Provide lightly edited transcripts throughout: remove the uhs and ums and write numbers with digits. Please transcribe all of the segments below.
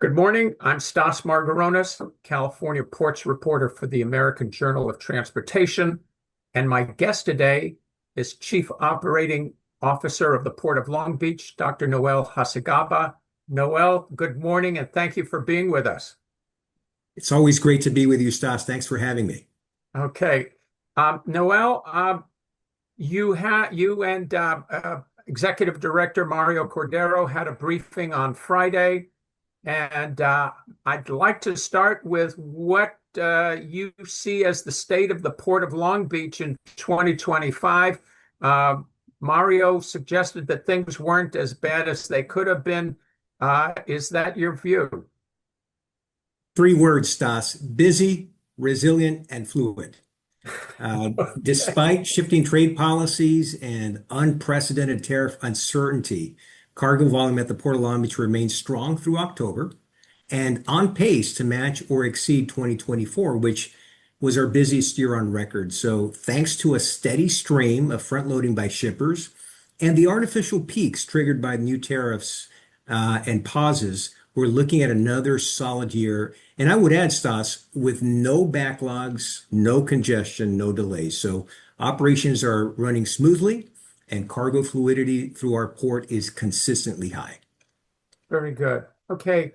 Good morning. I'm Stas Margaronis, California ports reporter for the American Journal of Transportation. And my guest today is Chief Operating Officer of the Port of Long Beach, Dr. Noel Hacegaba. Noel, good morning, and thank you for being with us. It's always great to be with you, Stas. Thanks for having me. Okay. Noel, you and Executive Director Mario Cordero had a briefing on Friday. And I'd like to start with what you see as the state of the Port of Long Beach in 2025. Mario suggested that things weren't as bad as they could have been. Is that your view? Three words, Stas: busy, resilient, and fluid. Okay. Despite shifting trade policies and unprecedented tariff uncertainty, cargo volume at the Port of Long Beach remains strong through October and on pace to match or exceed 2024, which was our busiest year on record. So, thanks to a steady stream of front loading by shippers and the artificial peaks triggered by new tariffs and pauses, we're looking at another solid year. And I would add, Stas, with no backlogs, no congestion, no delays. So operations are running smoothly and cargo fluidity through our port is consistently high. Very good. Okay.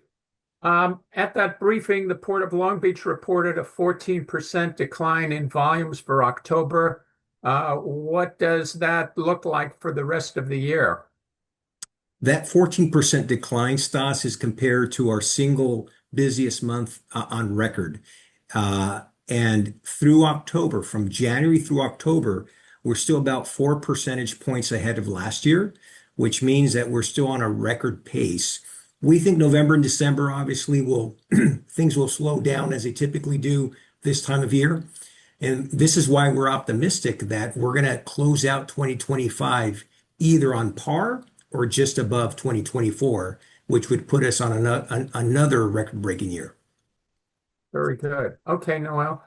At that briefing, the Port of Long Beach reported a 14% decline in volumes for October. What does that look like for the rest of the year? That 14% decline, Stas, is compared to our single busiest month on record. And through October, from January through October, we're still about 4 percentage points ahead of last year, which means that we're still on a record pace. We think November and December, obviously, will things will slow down as they typically do this time of year. And this is why we're optimistic that we're going to close out 2025 either on par or just above 2024, which would put us on another record-breaking year. Very good. Okay, Noel.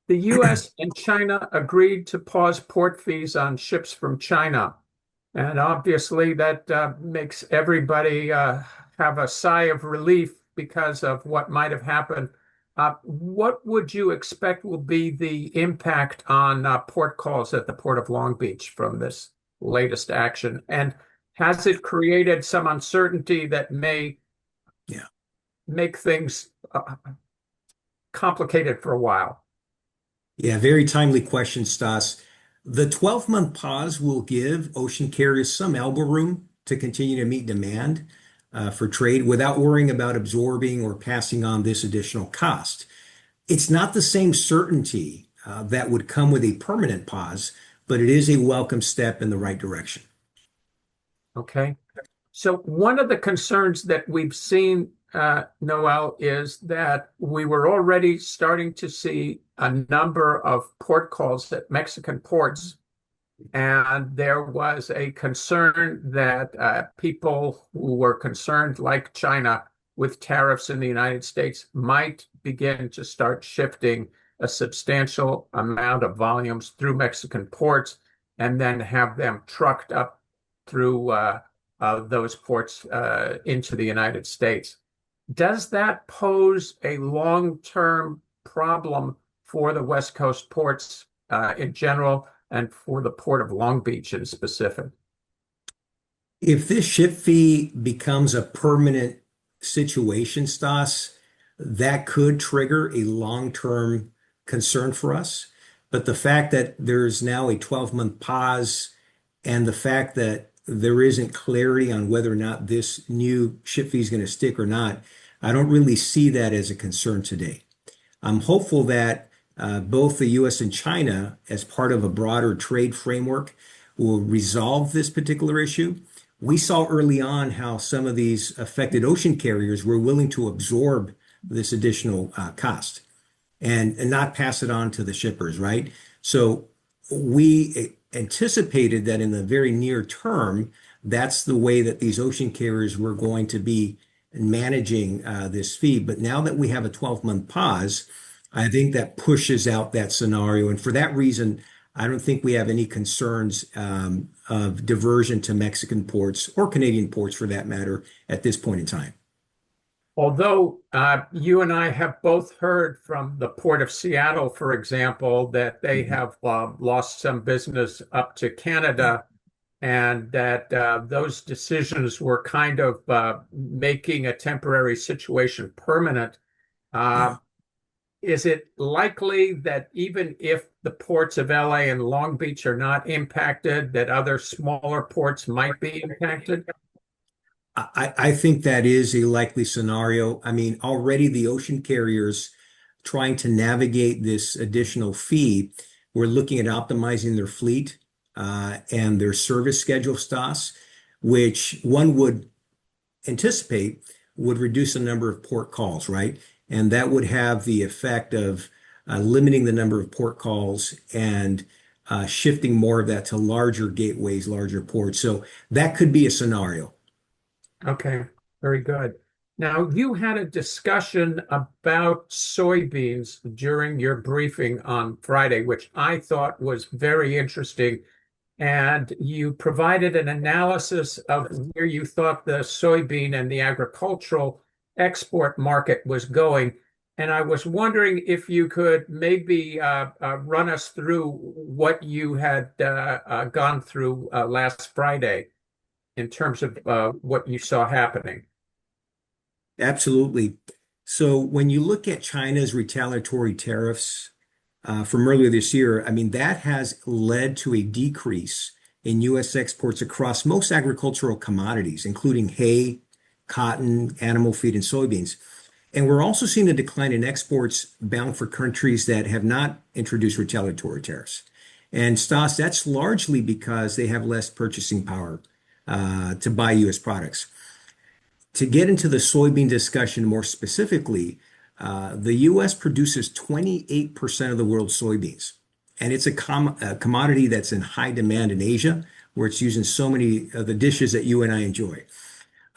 The U.S. and China agreed to pause port fees on ships from China. And obviously, that makes everybody have a sigh of relief because of what might have happened. What would you expect will be the impact on port calls at the Port of Long Beach from this latest action? And has it created some uncertainty that may Yeah. make things complicated for a while? Yeah, very timely question, Stas. The 12-month pause will give ocean carriers some elbow room to continue to meet demand for trade without worrying about absorbing or passing on this additional cost. It's not the same certainty that would come with a permanent pause, but it is a welcome step in the right direction. Okay. So one of the concerns that we've seen, Noel, is that we were already starting to see a number of port calls at Mexican ports, and there was a concern that people who were concerned, like China, with tariffs in the United States might begin to start shifting a substantial amount of volumes through Mexican ports and then have them trucked up through those ports into the United States. Does that pose a long-term problem for the West Coast ports in general and for the Port of Long Beach in specific? If this ship fee becomes a permanent situation, Stas, that could trigger a long-term concern for us. But the fact that there's now a 12-month pause and the fact that there isn't clarity on whether or not this new ship fee is going to stick or not, I don't really see that as a concern today. I'm hopeful that both the US and China, as part of a broader trade framework, will resolve this particular issue. We saw early on how some of these affected ocean carriers were willing to absorb this additional cost and not pass it on to the shippers, right? So we anticipated that in the very near term, that's the way that these ocean carriers were going to be managing this fee. But now that we have a 12-month pause, I think that pushes out that scenario. And for that reason, I don't think we have any concerns of diversion to Mexican ports or Canadian ports for that matter at this point in time. Although you and I have both heard from the Port of Seattle, for example, that they Mhm. have lost some business up to Canada, and that those decisions were kind of making a temporary situation permanent. Uh, Yeah. is it likely that even if the ports of LA and Long Beach are not impacted, that other smaller ports might be impacted? I think that is a likely scenario. I mean, already the ocean carriers trying to navigate this additional fee, we're looking at optimizing their fleet and their service schedule, Stas, which one would anticipate would reduce the number of port calls, right? And that would have the effect of limiting the number of port calls and shifting more of that to larger gateways, larger ports. So that could be a scenario. Okay, very good. Now, you had a discussion about soybeans during your briefing on Friday, which I thought was very interesting. And you provided an analysis of where you thought the soybean and the agricultural export market was going. And I was wondering if you could maybe run us through what you had gone through last Friday in terms of what you saw happening. Absolutely. So when you look at China's retaliatory tariffs from earlier this year, I mean, that has led to a decrease in U.S. exports across most agricultural commodities, including hay, cotton, animal feed, and soybeans. And we're also seeing a decline in exports bound for countries that have not introduced retaliatory tariffs. And Stas, that's largely because they have less purchasing power to buy U.S. products. To get into the soybean discussion more specifically, the U.S. produces 28% of the world's soybeans, and it's a commodity that's in high demand in Asia, where it's used in so many of the dishes that you and I enjoy.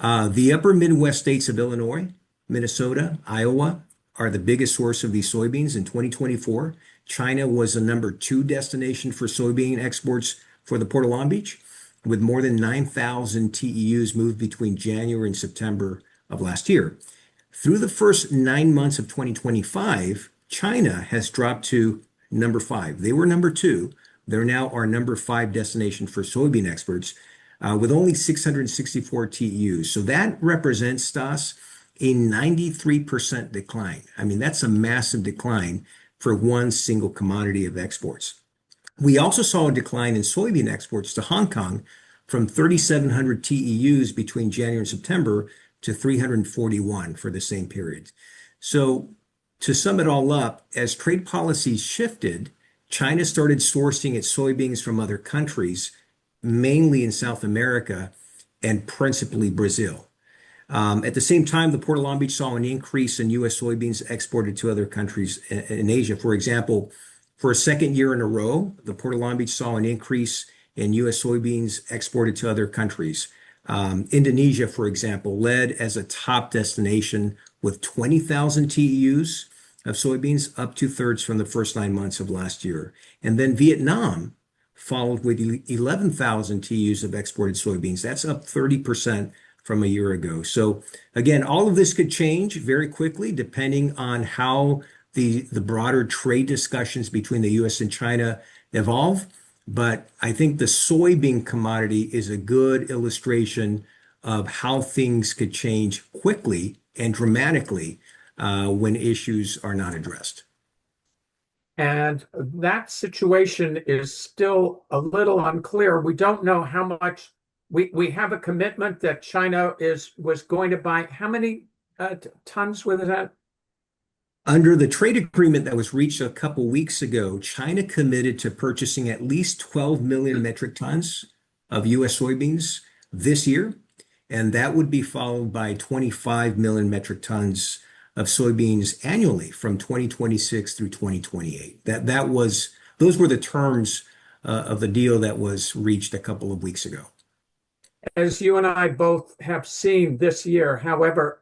The upper Midwest states of Illinois, Minnesota, Iowa are the biggest source of these soybeans. In 2024, China was the number two destination for soybean exports for the Port of Long Beach, with more than 9,000 TEUs moved between January and September of last year. Through the first 9 months of 2025, China has dropped to number five. They were number two. They're now our number five destination for soybean exports with only 664 TEUs. So that represents, Stas, a 93% decline. I mean, that's a massive decline for one single commodity of exports. We also saw a decline in soybean exports to Hong Kong from 3,700 TEUs between January and September to 341 for the same period. So, to sum it all up, as trade policies shifted, China started sourcing its soybeans from other countries, mainly in South America and principally Brazil. At the same time, the Port of Long Beach saw an increase in U.S. soybeans exported to other countries in Asia. For example, for a second year in a row, the Port of Long Beach saw an increase in U.S. soybeans exported to other countries. Indonesia, for example, led as a top destination with 20,000 TEUs of soybeans, up two-thirds from the first 9 months of last year. And then Vietnam followed with 11,000 TEUs of exported soybeans. That's up 30% from a year ago. So again, all of this could change very quickly depending on how the broader trade discussions between the US and China evolve. But I think the soybean commodity is a good illustration of how things could change quickly and dramatically when issues are not addressed. And that situation is still a little unclear. We don't know how much we have a commitment that China was going to buy. How many tons was that? Under the trade agreement that was reached a couple weeks ago, China committed to purchasing at least 12 million metric tons of US soybeans this year, and that would be followed by 25 million metric tons of soybeans annually from 2026 through 2028. Those were the terms of the deal that was reached a couple of weeks ago. As you and I both have seen this year, however,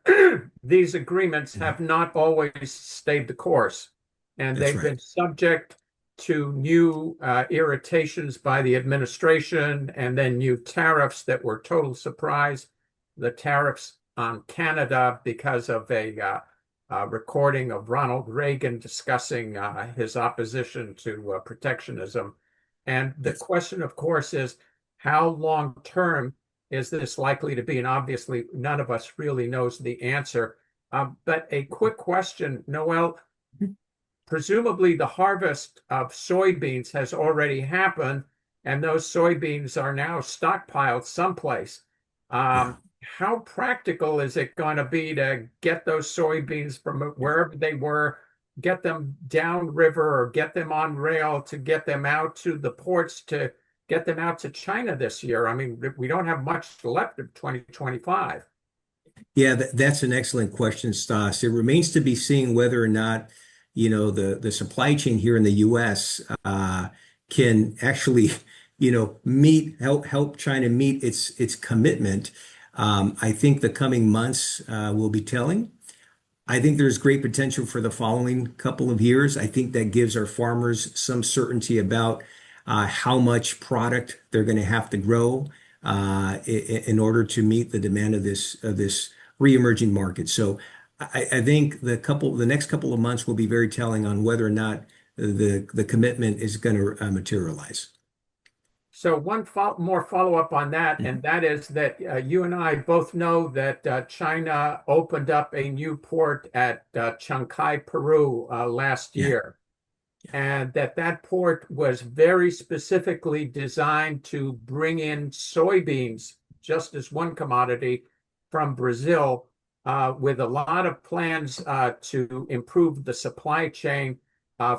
these agreements Mhm. have not always stayed the course, and That's they've right. been subject to new irritations by the administration and then new tariffs that were total surprise. The tariffs on Canada because of a recording of Ronald Reagan discussing his opposition to protectionism. And the Yes. question, of course, is how long term is this likely to be? And obviously, none of us really knows the answer. But a quick question, Noel, presumably the harvest of soybeans has already happened, and those soybeans are now stockpiled someplace. Yeah. How practical is it going to be to get those soybeans from wherever they were, get them downriver or get them on rail to get them out to the ports to get them out to China this year? I mean, we don't have much left of 2025. Yeah, that's an excellent question, Stas. It remains to be seen whether or not, the supply chain here in the U.S. Can actually, help China meet its commitment. I think the coming months will be telling. I think there's great potential for the following couple of years. I think that gives our farmers some certainty about how much product they're going to have to grow in order to meet the demand of this re-emerging market. So I think the next couple of months will be very telling on whether or not the commitment is going to materialize. So more follow-up on that, Mhm. and that is that you and I both know that China opened up a new port at Chancay, Peru, last Yeah. year, and that port was very specifically designed to bring in soybeans, just as one commodity, from Brazil, with a lot of plans to improve the supply chain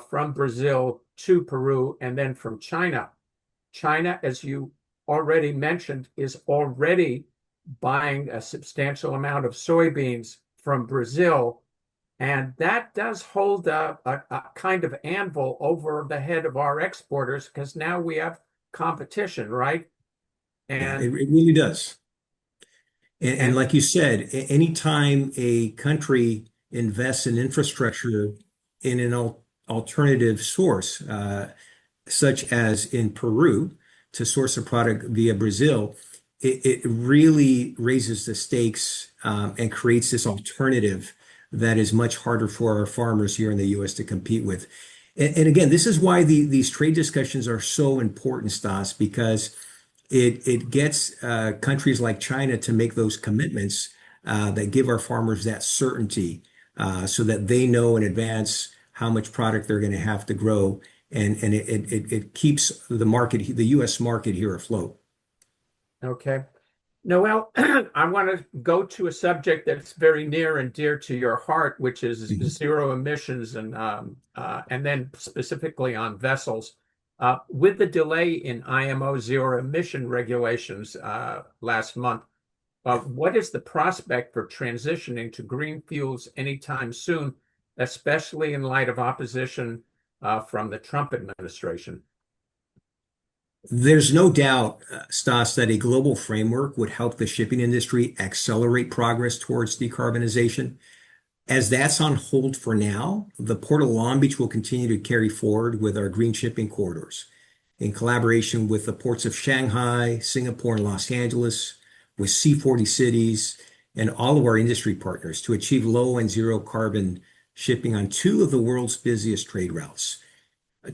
from Brazil to Peru and then from China. China, as you already mentioned, is already buying a substantial amount of soybeans from Brazil. And that does hold a kind of anvil over the head of our exporters because now we have competition, right? Yeah, it And really does. And and like you said, anytime a country invests in infrastructure in an alternative source, such as in Peru, to source a product via Brazil, it really raises the stakes and creates this alternative that is much harder for our farmers here in the U.S. to compete with. And again, this is why these trade discussions are so important, Stas, because it gets countries like China to make those commitments that give our farmers that certainty so that they know in advance how much product they're going to have to grow. And it keeps the U.S. market here afloat. okay. Noel, I want to go to a subject that's very near and dear to your heart, which is Mhm. zero emissions and then specifically on vessels. With the delay in IMO zero emission regulations last month, what is the prospect for transitioning to green fuels anytime soon, especially in light of opposition from the Trump administration? There's no doubt, Stas, that a global framework would help the shipping industry accelerate progress towards decarbonization. As that's on hold for now, the Port of Long Beach will continue to carry forward with our green shipping corridors in collaboration with the ports of Shanghai, Singapore, and Los Angeles, with C40 cities, and all of our industry partners to achieve low and zero carbon shipping on two of the world's busiest trade routes.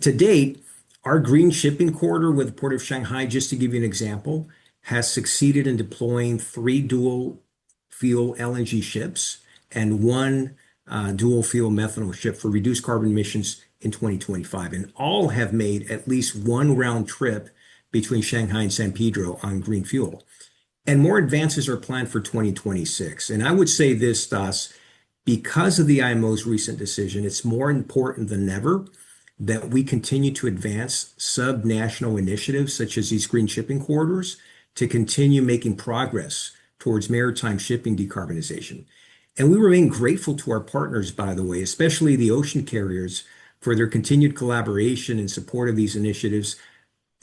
To date, our green shipping corridor with the Port of Shanghai, just to give you an example, has succeeded in deploying three dual fuel LNG ships and one dual fuel methanol ship for reduced carbon emissions in 2025. And all have made at least one round trip between Shanghai and San Pedro on green fuel. And more advances are planned for 2026. And I would say this, Stas, because of the IMO's recent decision, it's more important than ever that we continue to advance sub-national initiatives such as these green shipping corridors to continue making progress towards maritime shipping decarbonization. And we remain grateful to our partners, by the way, especially the ocean carriers, for their continued collaboration and support of these initiatives,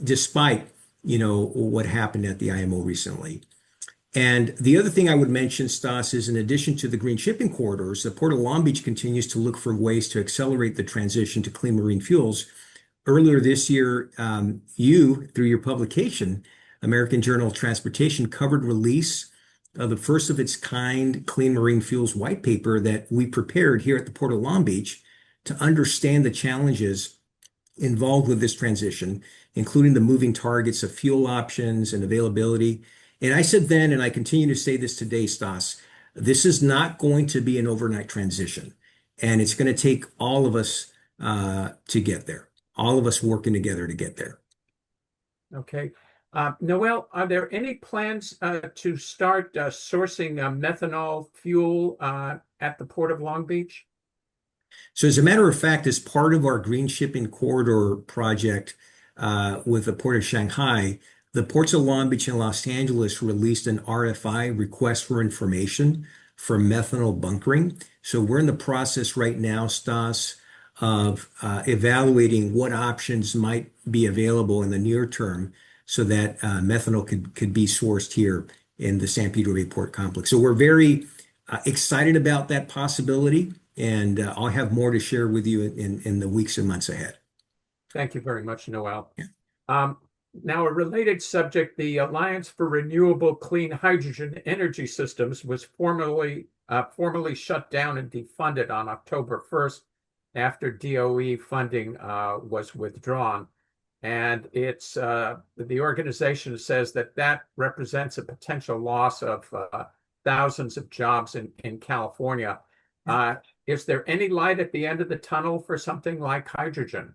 despite, what happened at the IMO recently. And the other thing I would mention, Stas, is in addition to the green shipping corridors, the Port of Long Beach continues to look for ways to accelerate the transition to clean marine fuels. Earlier this year, you, through your publication, American Journal of Transportation, covered release the first of its kind clean marine fuels white paper that we prepared here at the Port of Long Beach to understand the challenges involved with this transition, including the moving targets of fuel options and availability. And I said then, and I continue to say this today, Stas, this is not going to be an overnight transition. And it's going to take all of us to get there, all of us working together to get there. Okay. Noel, are there any plans to start sourcing methanol fuel at the Port of Long Beach? So, as a matter of fact, as part of our Green Shipping Corridor project with the Port of Shanghai, the ports of Long Beach and Los Angeles released an RFI, request for information, for methanol bunkering. So, we're in the process right now, Stas, of evaluating what options might be available in the near term so that methanol could be sourced here in the San Pedro Bay Port Complex. So, we're very excited about that possibility. And I'll have more to share with you in the weeks and months ahead. Thank you very much, Noel. Yeah. Um, Now, a related subject, the Alliance for Renewable Clean Hydrogen Energy Systems was formally shut down and defunded on October 1st after DOE funding was withdrawn. And it's the organization says that that represents a potential loss of thousands of jobs in California. Is there any light at the end of the tunnel for something like hydrogen?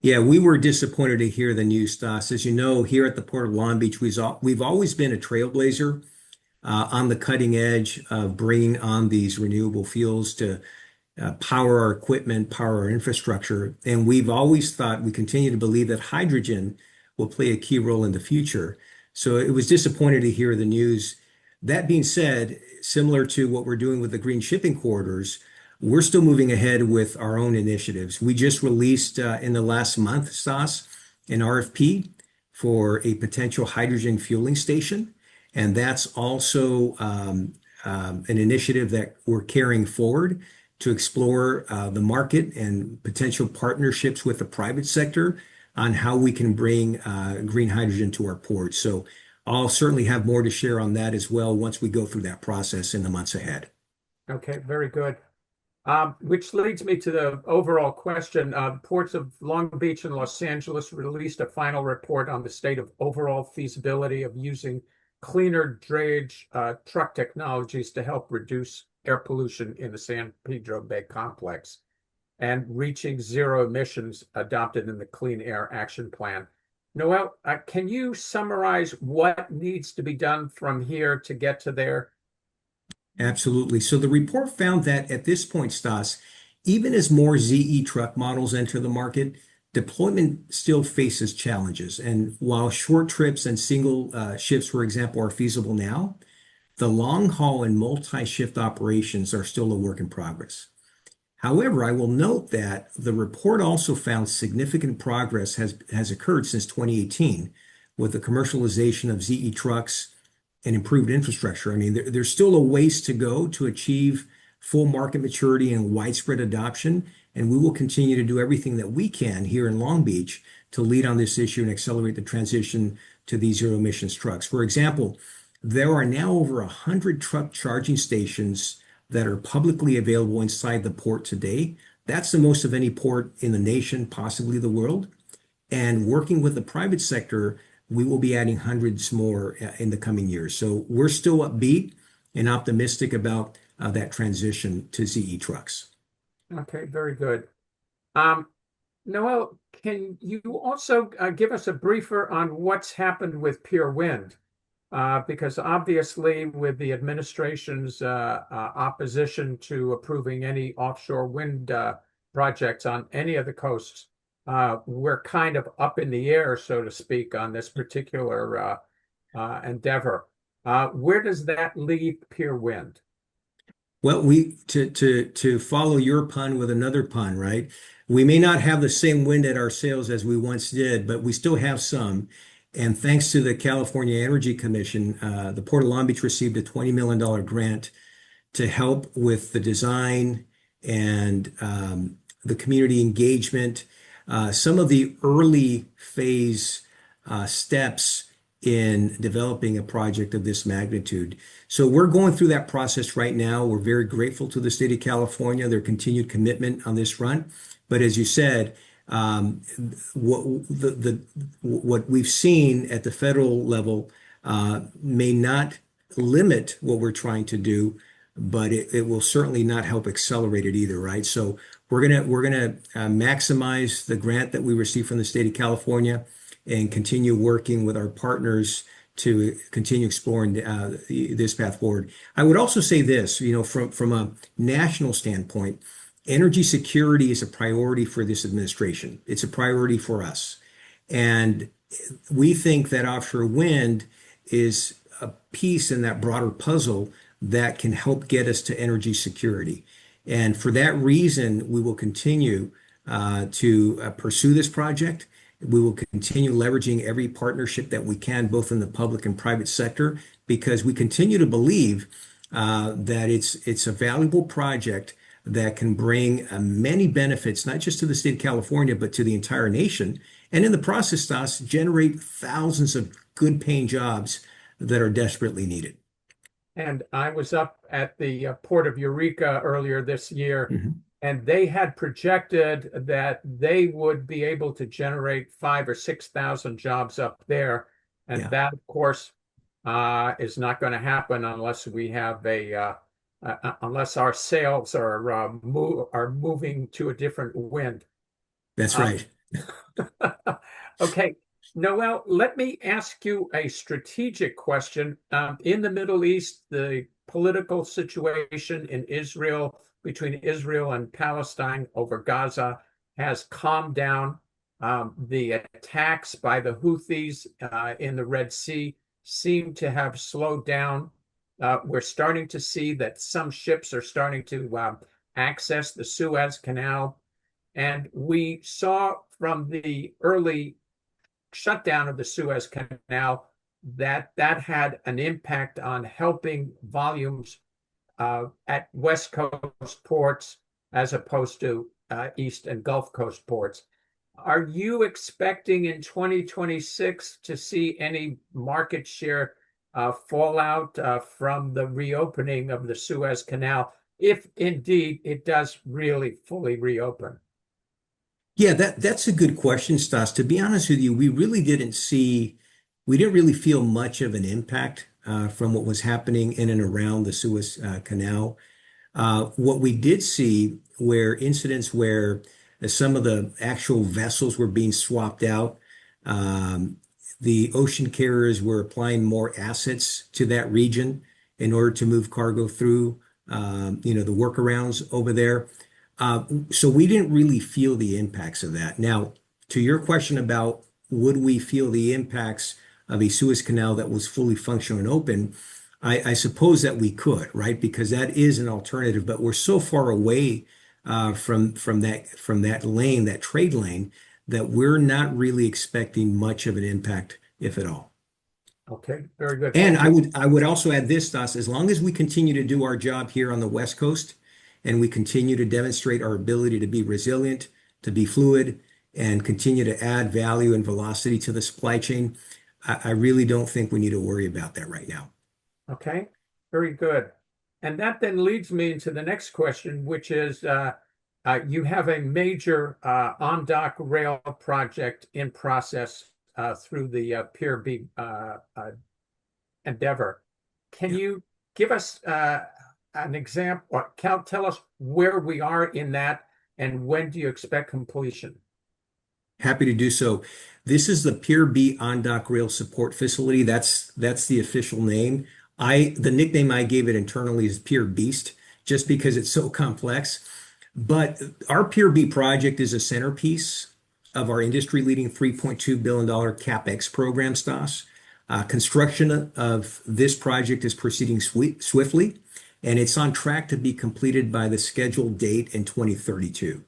Yeah, we were disappointed to hear the news, Stas. As you know, here at the Port of Long Beach, we've always been a trailblazer on the cutting edge of bringing on these renewable fuels to power our equipment, power our infrastructure. And we've always thought, we continue to believe that hydrogen will play a key role in the future. So it was disappointing to hear the news. That being said, similar to what we're doing with the green shipping corridors, we're still moving ahead with our own initiatives. We just released in the last month, Stas, an RFP for a potential hydrogen fueling station. And that's also an initiative that we're carrying forward to explore the market and potential partnerships with the private sector on how we can bring green hydrogen to our ports. So I'll certainly have more to share on that as well once we go through that process in the months ahead. Okay, very good. Which leads me to the overall question. Ports of Long Beach and Los Angeles released a final report on the state of overall feasibility of using cleaner drayage truck technologies to help reduce air pollution in the San Pedro Bay complex and reaching zero emissions adopted in the Clean Air Action Plan. Noel, can you summarize what needs to be done from here to get to there? Absolutely. So the report found that at this point, Stas, even as more ZE truck models enter the market, deployment still faces challenges. And while short trips and single shifts, for example, are feasible now, the long haul and multi-shift operations are still a work in progress. However, I will note that the report also found significant progress has occurred since 2018 with the commercialization of ZE trucks and improved infrastructure. I mean, there's still a ways to go to achieve full market maturity and widespread adoption, and we will continue to do everything that we can here in Long Beach to lead on this issue and accelerate the transition to these zero emissions trucks. For example, there are now over 100 truck charging stations that are publicly available inside the port today. That's the most of any port in the nation, possibly the world. And working with the private sector, we will be adding hundreds more in the coming years. So we're still upbeat and optimistic about that transition to ZE trucks. Okay, very good. Noel, can you also give us a briefer on what's happened with Pure Wind? Because obviously, with the administration's opposition to approving any offshore wind projects on any of the coasts, we're kind of up in the air, so to speak, on this particular endeavor. Where does that leave Pure Wind? Well, we to follow your pun with another pun, right? We may not have the same wind at our sails as we once did, but we still have some. And thanks to the California Energy Commission, the Port of Long Beach received a $20 million grant to help with the design and the community engagement. Some of the early phase steps in developing a project of this magnitude. So we're going through that process right now. We're very grateful to the state of California, their continued commitment on this front. But as you said, um, what what we've seen at the federal level may not limit what we're trying to do, but it will certainly not help accelerate it either, right? So we're gonna maximize the grant that we received from the state of California and continue working with our partners to continue exploring this path forward. I would also say this, from a national standpoint, energy security is a priority for this administration. It's a priority for us. And we think that offshore wind is a piece in that broader puzzle that can help get us to energy security. And for that reason, we will continue to pursue this project. We will continue leveraging every partnership that we can, both in the public and private sector, because we continue to believe that it's a valuable project that can bring many benefits, not just to the state of California, but to the entire nation. And in the process, Stas, generate thousands of good paying jobs that are desperately needed. And I was up at the Port of Eureka earlier this year, Mhm. and they had projected that they would be able to generate 5 or 6 thousand jobs up there. And Yeah, that, of course, is not going to happen unless we have unless our sails are moving to a different wind. that's Uh, right. Okay, Noel, let me ask you a strategic question. In the Middle East, the political situation in Israel, between Israel and Palestine over Gaza, has calmed down. The attacks by the Houthis in the Red Sea seem to have slowed down. We're starting to see that some ships are starting to access the Suez Canal. And we saw from the early shutdown of the Suez Canal that that had an impact on helping volumes at West Coast ports as opposed to East and Gulf Coast ports. Are you expecting in 2026 to see any market share fallout from the reopening of the Suez Canal, if indeed it does really fully reopen? Yeah, that's a good question, Stas. To be honest with you, we didn't really feel much of an impact from what was happening in and around the Suez Canal. What we did see were incidents where some of the actual vessels were being swapped out. Um, the ocean carriers were applying more assets to that region in order to move cargo through, the workarounds over there. So we didn't really feel the impacts of that. Now, to your question about would we feel the impacts of a Suez Canal that was fully functional and open, I suppose that we could, right? Because that is an alternative, but we're so far away from that lane, that trade lane, that we're not really expecting much of an impact, if at all. Okay, very good. And Thank you. I would also add this, Stas, as long as we continue to do our job here on the West Coast and we continue to demonstrate our ability to be resilient, to be fluid, and continue to add value and velocity to the supply chain, I really don't think we need to worry about that right now. Okay, very good. And that then leads me into the next question, which is you have a major on-dock rail project in process through the Pier B endeavor. Can Yeah. you give us an example, or tell us where we are in that and when do you expect completion? Happy to do so. This is the Pier B on-dock rail support facility. That's the official name. The nickname I gave it internally is Pier Beast, just because it's so complex. But our Pier B project is a centerpiece of our industry-leading $3.2 billion CapEx program, Stas. Construction of this project is proceeding swiftly, and it's on track to be completed by the scheduled date in 2032.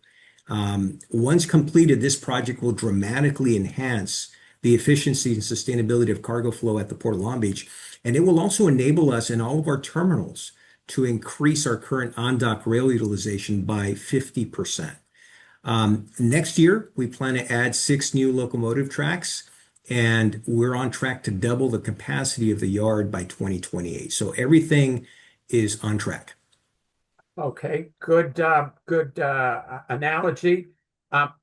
Once completed, this project will dramatically enhance the efficiency and sustainability of cargo flow at the Port of Long Beach, and it will also enable us in all of our terminals to increase our current on-dock rail utilization by 50%. Next year, we plan to add 6 new locomotive tracks and we're on track to double the capacity of the yard by 2028. So everything is on track. Okay, good analogy.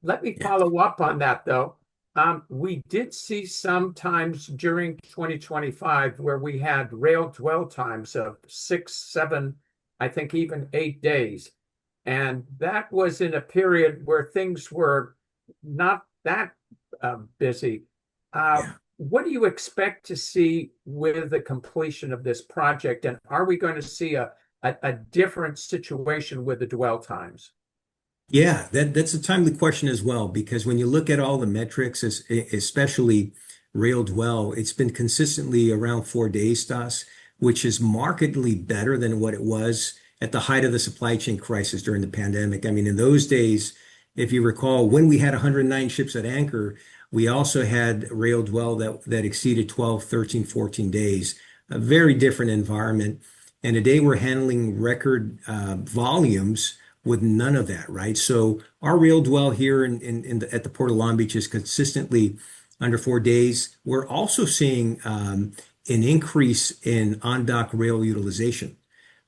Let me Yeah. follow up on that though. We did see some times during 2025 where we had rail dwell times of 6, 7, I think even 8 days. And that was in a period where things were not that busy. Yeah. What do you expect to see with the completion of this project? And are we going to see a different situation with the dwell times? Yeah, that's a timely question as well, because when you look at all the metrics, especially rail dwell, it's been consistently around 4 days, Stas, which is markedly better than what it was at the height of the supply chain crisis during the pandemic. I mean, in those days, if you recall, when we had 109 ships at anchor, we also had rail dwell that exceeded 12, 13, 14 days, a very different environment. And today we're handling record volumes with none of that, right? So our rail dwell here at the Port of Long Beach is consistently under 4 days. We're also seeing an increase in on-dock rail utilization.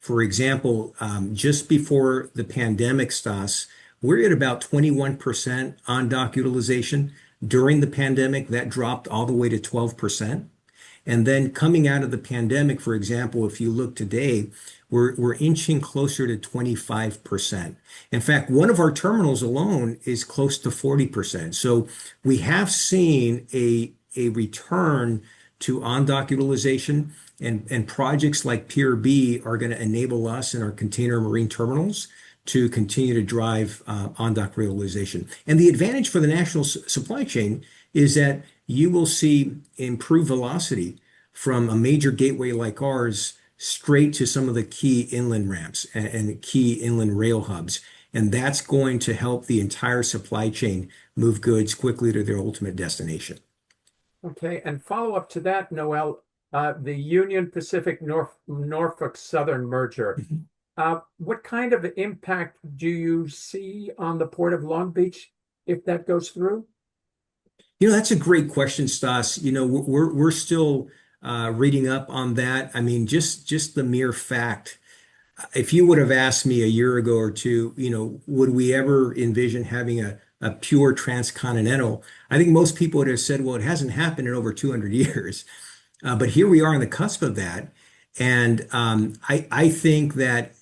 For example, just before the pandemic, Stas, we're at about 21% on-dock utilization. During the pandemic, that dropped all the way to 12%. And then coming out of the pandemic, for example, if you look today, we're inching closer to 25%. In fact, one of our terminals alone is close to 40%. So we have seen a return to on-dock utilization, and projects like Pier B are going to enable us in our container marine terminals to continue to drive on-dock realization. And the advantage for the national supply chain is that you will see improved velocity from a major gateway like ours straight to some of the key inland ramps and key inland rail hubs. And that's going to help the entire supply chain move goods quickly to their ultimate destination. Okay, and follow up to that, Noel, the Union Pacific Norfolk Southern merger. Mhm. What kind of impact do you see on the Port of Long Beach if that goes through? That's a great question, Stas. We're still reading up on that. I mean, just the mere fact, if you would have asked me a year ago or two, would we ever envision having a pure transcontinental? I think most people would have said, well, it hasn't happened in over 200 years. But here we are on the cusp of that. And I think that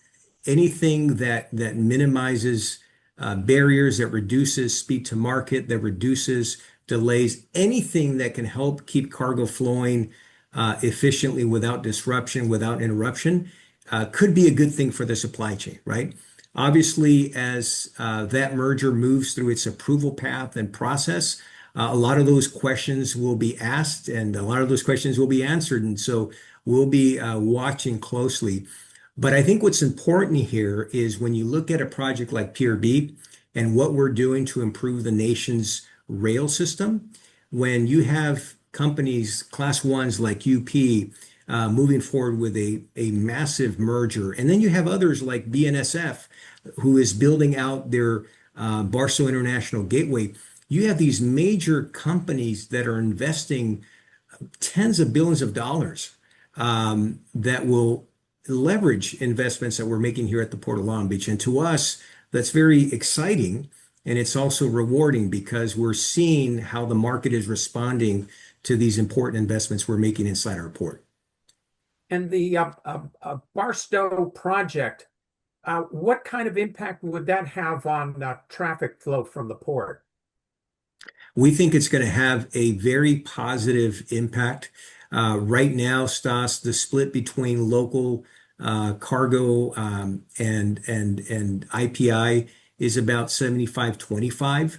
anything that minimizes barriers, that reduces speed to market, that reduces delays, anything that can help keep cargo flowing efficiently without disruption, without interruption, could be a good thing for the supply chain, right? Obviously, as that merger moves through its approval path and process, a lot of those questions will be asked and a lot of those questions will be answered. And so we'll be watching closely. But I think what's important here is when you look at a project like Pier B and what we're doing to improve the nation's rail system, when you have companies, class ones like UP, moving forward with a massive merger, and then you have others like BNSF, who is building out their Barstow International Gateway. You have these major companies that are investing tens of billions of dollars that will leverage investments that we're making here at the Port of Long Beach. And to us, that's very exciting. And it's also rewarding because we're seeing how the market is responding to these important investments we're making inside our port. And the Barstow project, what kind of impact would that have on traffic flow from the port? We think it's going to have a very positive impact. Right now, Stas, the split between local cargo and IPI is about 75-25.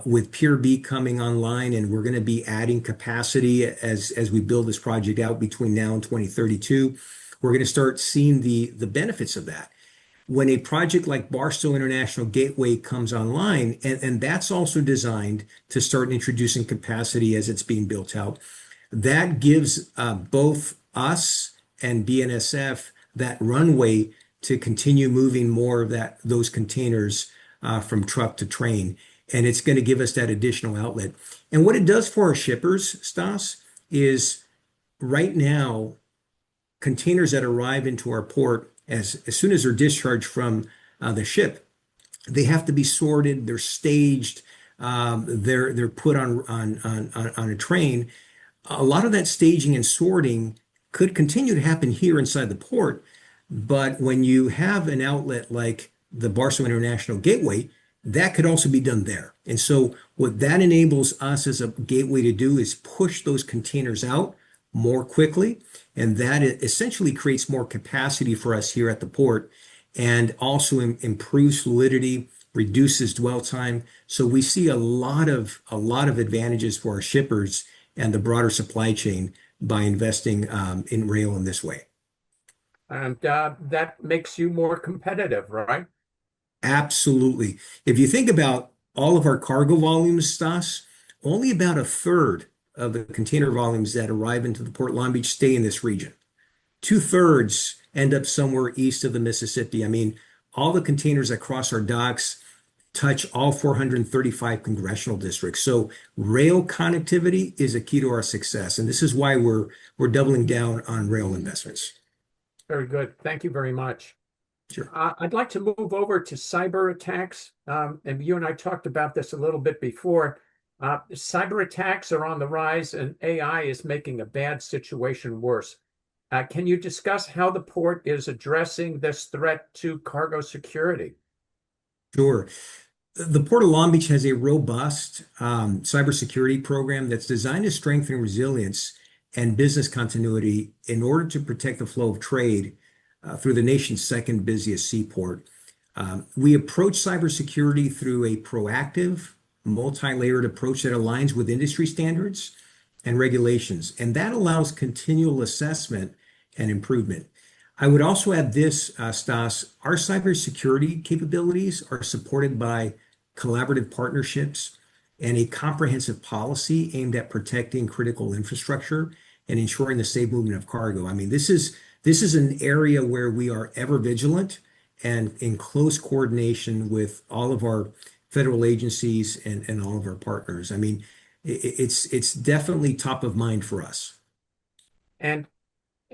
With Pier B coming online, and we're going to be adding capacity as we build this project out between now and 2032, we're going to start seeing the benefits of that. When a project like Barstow International Gateway comes online, and that's also designed to start introducing capacity as it's being built out, that gives both us and BNSF that runway to continue moving more of those containers from truck to train. and it's going to give us that additional outlet. And what it does for our shippers, Stas, is right now, containers that arrive into our port as soon as they're discharged from the ship, they have to be sorted, they're staged, they're put on a train. A lot of that staging and sorting could continue to happen here inside the port, but when you have an outlet like the Barcelona International Gateway, that could also be done there. And so what that enables us as a gateway to do is push those containers out more quickly, and that essentially creates more capacity for us here at the port and also improves fluidity, reduces dwell time. So we see a lot of advantages for our shippers and the broader supply chain by investing in rail in this way. And that makes you more competitive, right? Absolutely. If you think about all of our cargo volumes, Stas, only about a third of the container volumes that arrive into the Port Long Beach stay in this region. Two-thirds end up somewhere east of the Mississippi. I mean, all the containers that cross our docks touch all 435 congressional districts. So rail connectivity is a key to our success, and this is why we're doubling down on rail investments. Very good. Thank you very much. Sure. I'd like to move over to cyber attacks. And you and I talked about this a little bit before. Cyber attacks are on the rise, and AI is making a bad situation worse. Can you discuss how the port is addressing this threat to cargo security? Sure. The Port of Long Beach has a robust cybersecurity program that's designed to strengthen resilience and business continuity in order to protect the flow of trade through the nation's second busiest seaport. We approach cybersecurity through a proactive, multi-layered approach that aligns with industry standards and regulations, and that allows continual assessment and improvement. I would also add this, Stas, our cybersecurity capabilities are supported by collaborative partnerships and a comprehensive policy aimed at protecting critical infrastructure and ensuring the safe movement of cargo. I mean, this is an area where we are ever vigilant and in close coordination with all of our federal agencies and all of our partners. I mean, it's definitely top of mind for us. And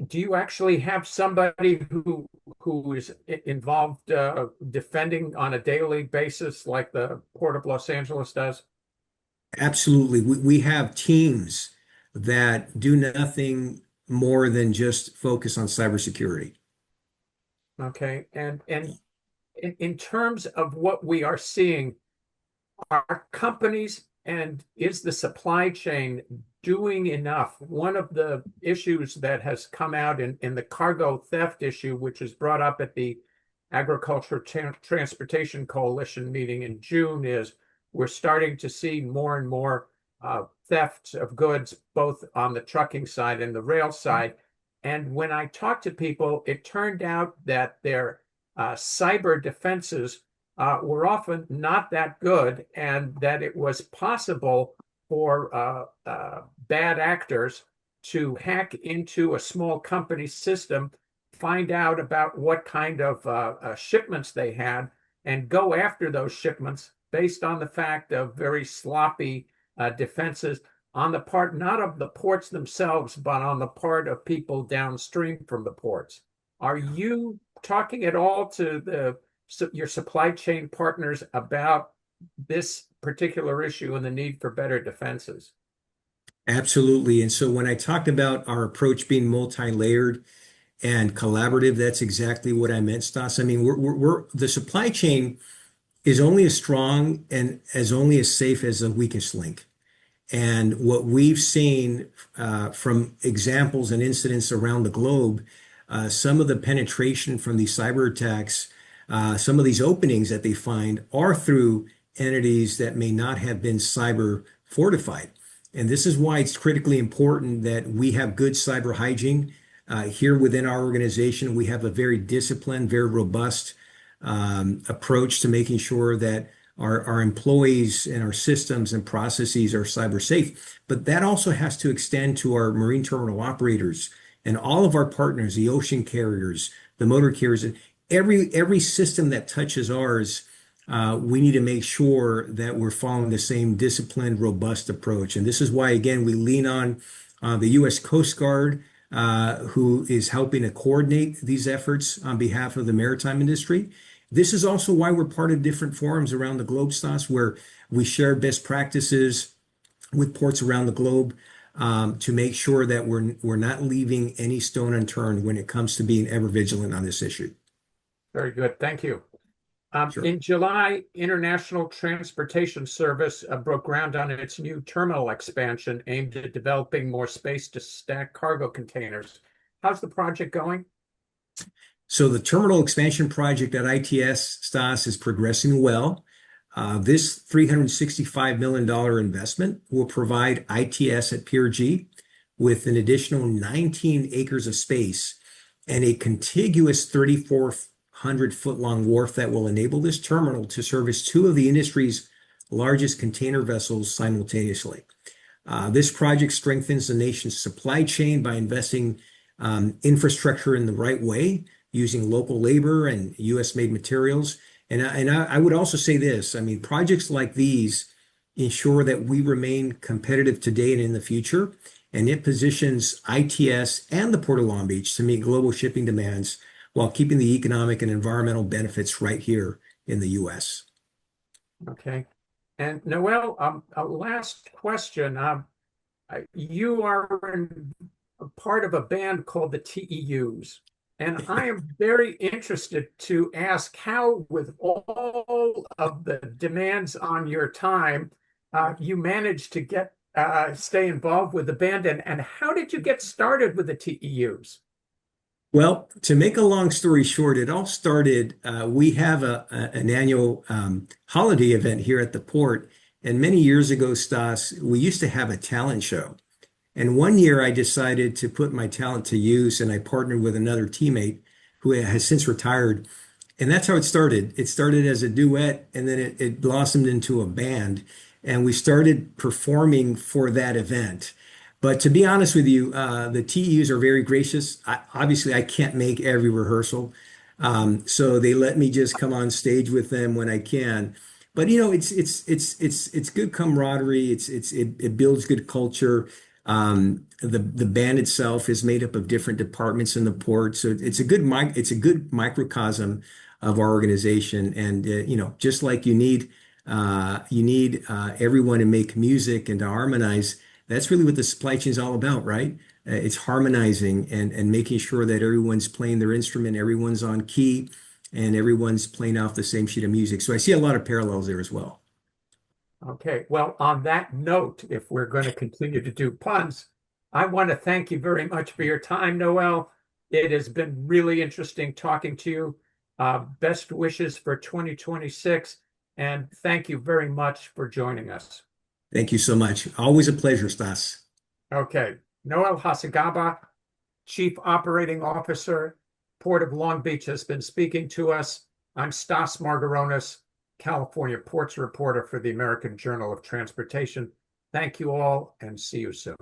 do you actually have somebody who is involved defending on a daily basis like the Port of Los Angeles does? Absolutely. We have teams that do nothing more than just focus on cybersecurity. Okay. And in terms of what we are seeing, are companies and is the supply chain doing enough? One of the issues that has come out in the cargo theft issue, which is brought up at the Agriculture Transportation Coalition meeting in June, is we're starting to see more and more theft of goods, both on the trucking side and the rail side. And when I talked to people, it turned out that their cyber defenses were often not that good, and that it was possible for bad actors to hack into a small company system, find out about what kind of shipments they had, and go after those shipments based on the fact of very sloppy defenses on the part not of the ports themselves, but on the part of people downstream from the ports. Are you talking at all to your supply chain partners about this particular issue and the need for better defenses? Absolutely. And so when I talked about our approach being multi-layered and collaborative, that's exactly what I meant, Stas. I mean, the supply chain is only as strong and only as safe as the weakest link. And what we've seen from examples and incidents around the globe, some of the penetration from these cyber attacks, some of these openings that they find are through entities that may not have been cyber fortified. And this is why it's critically important that we have good cyber hygiene. Here within our organization, we have a very disciplined, very robust approach to making sure that our employees and our systems and processes are cyber safe. But that also has to extend to our marine terminal operators and all of our partners, the ocean carriers, the motor carriers, every system that touches ours we need to make sure that we're following the same disciplined, robust approach. And this is why, again, we lean on the U.S. Coast Guard, who is helping to coordinate these efforts on behalf of the maritime industry. This is also why we're part of different forums around the globe, Stas, where we share best practices with ports around the globe, to make sure that we're not leaving any stone unturned when it comes to being ever vigilant on this issue. Very good. Thank you. Sure. In July, International Transportation Service broke ground on its new terminal expansion aimed at developing more space to stack cargo containers. How's the project going? So the terminal expansion project at ITS, Stas, is progressing well. This $365 million investment will provide ITS at Pier G with an additional 19 acres of space and a contiguous 3,400-foot-long wharf that will enable this terminal to service two of the industry's largest container vessels simultaneously. This project strengthens the nation's supply chain by investing infrastructure in the right way, using local labor and U.S.-made materials. And I would also say this, I mean, projects like these ensure that we remain competitive today and in the future, and it positions ITS and the Port of Long Beach to meet global shipping demands while keeping the economic and environmental benefits right here in the U.S. Okay. And Noel, a last question. You are a part of a band called the TEUs. And I am very interested to ask how, with all of the demands on your time, you managed to stay involved with the band, and how did you get started with the TEUs? Well, to make a long story short, it all started, we have an annual holiday event here at the port. And many years ago, Stas, we used to have a talent show. And one year I decided to put my talent to use, and I partnered with another teammate who has since retired. And that's how it started. It started as a duet, and then it blossomed into a band. And we started performing for that event. But to be honest with you, the TEUs are very gracious. Obviously, I can't make every rehearsal. So they let me just come on stage with them when I can. But you know, it's good camaraderie. It builds good culture. The band itself is made up of different departments in the port, so it's a good microcosm of our organization. And you know, just like you need everyone to make music and to harmonize. That's really what the supply chain is all about, right? It's harmonizing and making sure that everyone's playing their instrument, everyone's on key, and everyone's playing off the same sheet of music. So I see a lot of parallels there as well. Okay, well, on that note, if we're going to continue to do puns, I want to thank you very much for your time, Noel. It has been really interesting talking to you. Best wishes for 2026, and thank you very much for joining us. Thank you so much. Always a pleasure, Stas. Okay, Noel Hacegaba, Chief Operating Officer, Port of Long Beach, has been speaking to us. I'm Stas Margaronis, California Ports reporter for the American Journal of Transportation. Thank you all, and see you soon.